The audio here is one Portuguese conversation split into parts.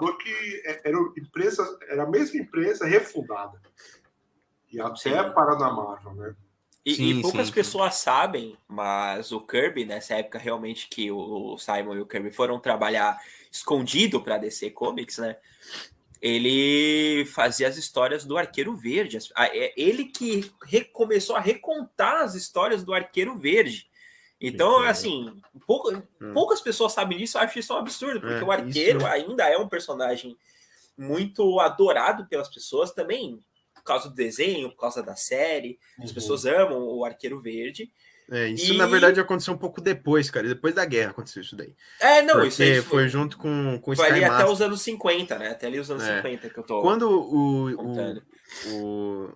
fundador que era a mesma empresa refundada. E até parar na Marvel, né? E poucas pessoas sabem, mas o Kirby, nessa época realmente que o Simon e o Kirby foram trabalhar escondido para DC Comics, né? Ele fazia as histórias do Arqueiro Verde. Ele que começou a recontar as histórias do Arqueiro Verde. Então, assim, poucas pessoas sabem disso. Eu acho isso um absurdo, porque o Arqueiro ainda é um personagem muito adorado pelas pessoas também, por causa do desenho, por causa da série. As pessoas amam o Arqueiro Verde. Na verdade aconteceu um pouco depois, cara. Depois da guerra aconteceu isso daí. Isso foi junto com o Sky Master. Até os anos 50, né? Até ali os anos 50 que eu tô Quando o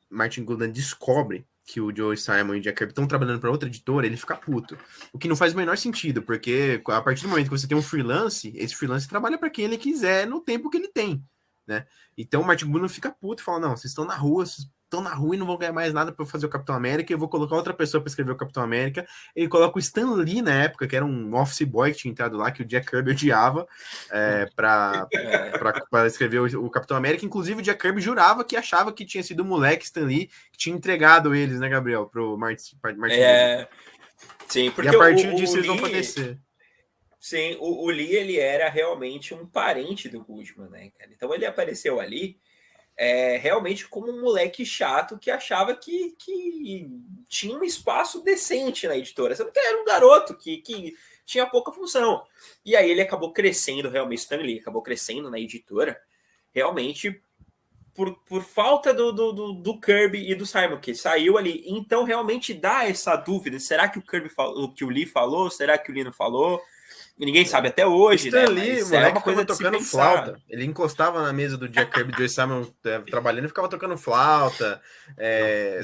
Martin Goodman descobre que o Joe Simon e o Jack Kirby estão trabalhando para outra editora, ele fica puto. O que não faz o menor sentido, porque a partir do momento que você tem um freelance, esse freelance trabalha para quem ele quiser no tempo que ele tem, né? Então o Martin Goodman fica puto e fala, não, vocês estão na rua e não vão ganhar mais nada para fazer o Capitão América, eu vou colocar outra pessoa para escrever o Capitão América. Ele coloca o Stan Lee na época, que era um office boy que tinha entrado lá, que o Jack Kirby odiava, para escrever o Capitão América. Inclusive o Jack Kirby jurava que achava que tinha sido o moleque Stan Lee que tinha entregado eles, né, Gabriel, pro Martin. Sim, porque e a partir disso eles vão padecer. Sim, o Lee, ele era realmente um parente do Goodman, né, cara? Então ele apareceu ali realmente como um moleque chato que achava que tinha um espaço decente na editora. Sendo que era um garoto que tinha pouca função. E aí ele acabou crescendo, realmente, Stan Lee acabou crescendo na editora, realmente por falta do Kirby e do Simon, que saiu ali. Então realmente dá essa dúvida. Será que o Kirby falou, que o Lee falou? Será que o Lee não falou? Ninguém sabe até hoje, Stan né? Lee, Mas moleque, uma coisa de tocando flauta. Ele encostava na mesa do Jack Kirby e Joe Simon trabalhando e ficava tocando flauta,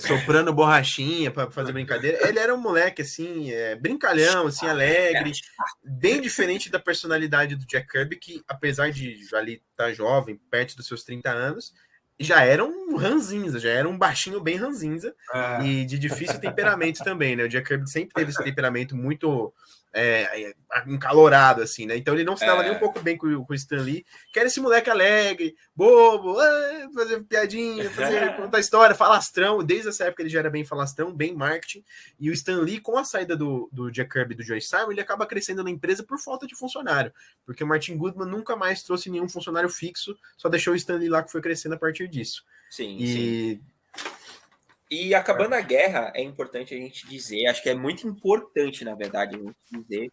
soprando borrachinha para fazer brincadeira. Ele era um moleque, assim, brincalhão, assim, alegre, bem diferente da personalidade do Jack Kirby, que apesar de ali estar jovem, perto dos seus 30 anos, já era um ranzinza, já era um baixinho bem ranzinza e de difícil temperamento também, né? O Jack Kirby sempre teve esse temperamento muito encalorado, assim, né? Então ele não se dava nem um pouco bem com o Stan Lee, que era esse moleque alegre, bobo, fazer piadinha, contar história, falastrão. Desde essa época ele já era bem falastrão, bem marketing. E o Stan Lee, com a saída do Jack Kirby e do Joe Simon, ele acaba crescendo na empresa por falta de funcionário, porque o Martin Goodman nunca mais trouxe nenhum funcionário fixo, só deixou o Stan Lee lá, que foi crescendo a partir disso. Sim. E acabando a guerra, é importante a gente dizer, acho que é muito importante, na verdade, a gente dizer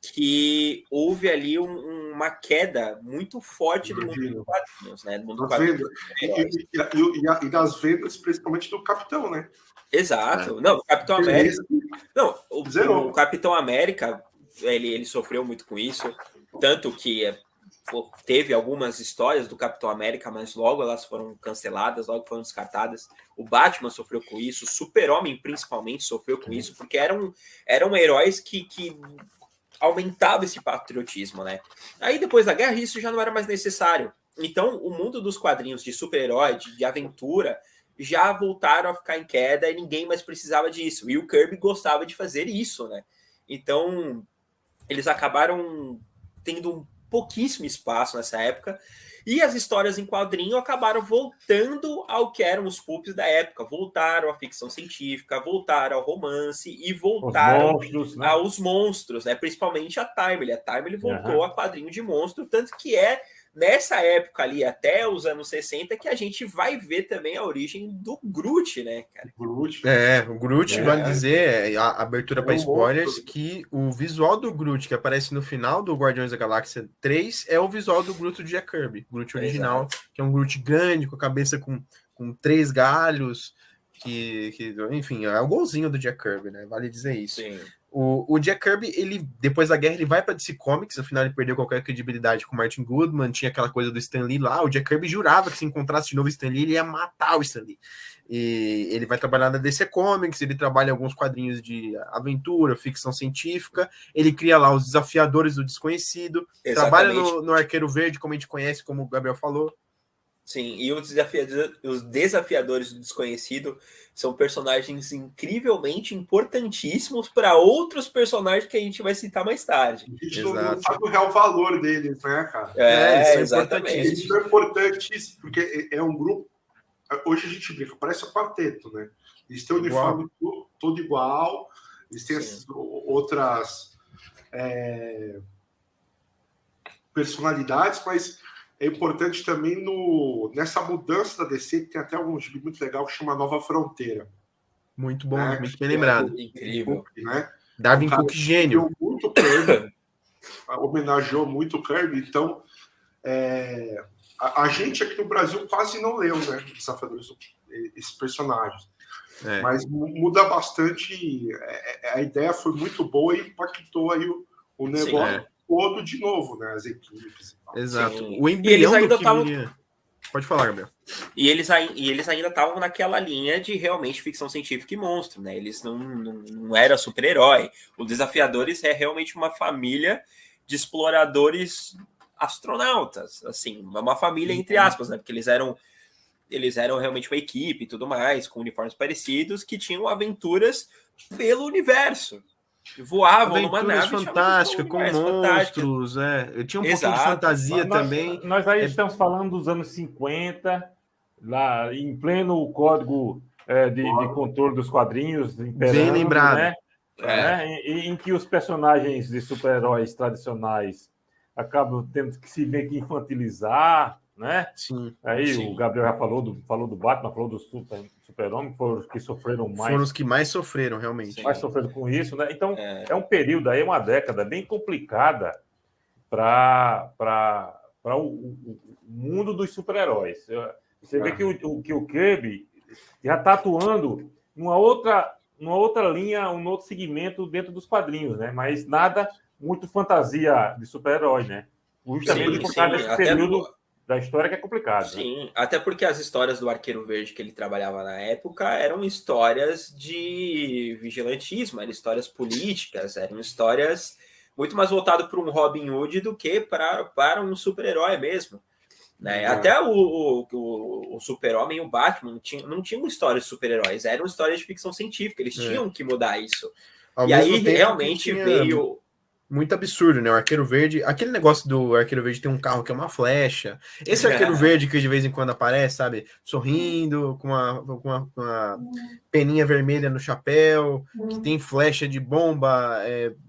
que houve ali uma queda muito forte do mundo dos quadrinhos, né? Do mundo dos quadrinhos. E das vendas, principalmente do Capitão, né? Exato. Não, o Capitão América. Não, o Capitão América, ele sofreu muito com isso, tanto que teve algumas histórias do Capitão América, mas logo elas foram canceladas, logo foram descartadas. O Batman sofreu com isso, o Super-Homem principalmente sofreu com isso, porque eram heróis que aumentavam esse patriotismo, né? Aí depois da guerra isso já não era mais necessário. Então o mundo dos quadrinhos de super-herói, de aventura, já voltaram a ficar em queda e ninguém mais precisava disso. E o Kirby gostava de fazer isso, né? Então eles acabaram tendo pouquíssimo espaço nessa época, e as histórias em quadrinho acabaram voltando ao que eram os pulps da época, voltaram à ficção científica, voltaram ao romance e voltaram aos monstros, né? Principalmente a Timely. A Timely voltou a quadrinho de monstro, tanto que nessa época ali, até os anos 60, que a gente vai ver também a origem do Groot, né, cara? O Groot, vale dizer, a abertura para spoilers, que o visual do Groot que aparece no final do Guardiões da Galáxia 3 é o visual do Groot do Jack Kirby, Groot original, que é um Groot grande, com a cabeça com 3 galhos, que enfim, é o golzinho do Jack Kirby, né? Vale dizer isso. Sim. O Jack Kirby, ele, depois da guerra, ele vai para DC Comics, afinal ele perdeu qualquer credibilidade com o Martin Goodman, tinha aquela coisa do Stan Lee lá, o Jack Kirby jurava que se encontrasse de novo o Stan Lee, ele ia matar o Stan Lee. E ele vai trabalhar na DC Comics, ele trabalha em alguns quadrinhos de aventura, ficção científica, ele cria lá os Desafiadores do Desconhecido, trabalha no Arqueiro Verde, como a gente conhece, como o Gabriel falou. Sim, e os desafiadores do desconhecido são personagens incrivelmente importantíssimos para outros personagens que a gente vai citar mais tarde. A gente não sabe o real valor deles, né, cara? Exatamente. Isso é importantíssimo, porque é um grupo. Hoje a gente brinca, parece um quarteto, né? Eles têm o uniforme todo igual, eles têm outras personalidades, mas é importante também nessa mudança da DC, que tem até um gibi muito legal que chama Nova Fronteira. Muito bom, né? Muito bem lembrado. Incrível. Né? Darwin Cook gênio. Muito Kirby, homenageou muito o Kirby, então a gente aqui no Brasil quase não leu, né, esses personagens. Mas muda bastante. A ideia foi muito boa e impactou aí o negócio todo de novo, né? As equipes. Exato. Sim. O embrião ainda do que Pode falar, Gabriel. E eles ainda estavam naquela linha de realmente ficção científica e monstro, né? Eles não era super-herói. Os Desafiadores é realmente uma família de exploradores astronautas, assim, uma família entre aspas, né? Porque eles eram realmente uma equipe e tudo mais, com uniformes parecidos, que tinham aventuras pelo universo. Voavam numa nave fantástica, com monstros, tinha um pouquinho de fantasia também. Nós aí estamos falando dos anos 50, lá em pleno código de controle dos quadrinhos, bem lembrado, né? Em que os personagens de super-heróis tradicionais acabam tendo que se meio que infantilizar, né? Sim. Aí sim. O Gabriel já falou do Batman, falou do Super-Homem, foram os que sofreram mais. Foram os que mais sofreram, realmente. Mais sofreram com isso, né? Então, é um período aí, uma década bem complicada para o mundo dos super-heróis. Você vê que o Kirby já está atuando numa outra linha, um outro segmento dentro dos quadrinhos, né? Mas nada muito fantasia de super-herói, né? Justamente por causa desse período da história que é complicado. Sim, até porque as histórias do Arqueiro Verde que ele trabalhava na época eram histórias de vigilantismo, eram histórias políticas, eram histórias muito mais voltadas para um Robin Hood do que para um super-herói mesmo. Né? Até o Super-Homem e o Batman não tinham histórias de super-heróis, eram histórias de ficção científica, eles tinham que mudar isso. Ao e aí tempo realmente veio... Muito absurdo, né? O Arqueiro Verde, aquele negócio do Arqueiro Verde tem um carro que é uma flecha. Esse Arqueiro Verde que de vez em quando aparece, sabe? Sorrindo, com uma peninha vermelha no chapéu, que tem flecha de bomba,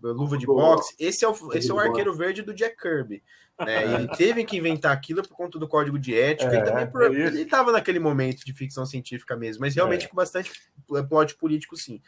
luva de boxe. Esse é o Arqueiro Verde do Jack Kirby. Né? Ele teve que inventar aquilo por conta do código de ética e também ele estava naquele momento de ficção científica mesmo, mas realmente com bastante plot político, sim.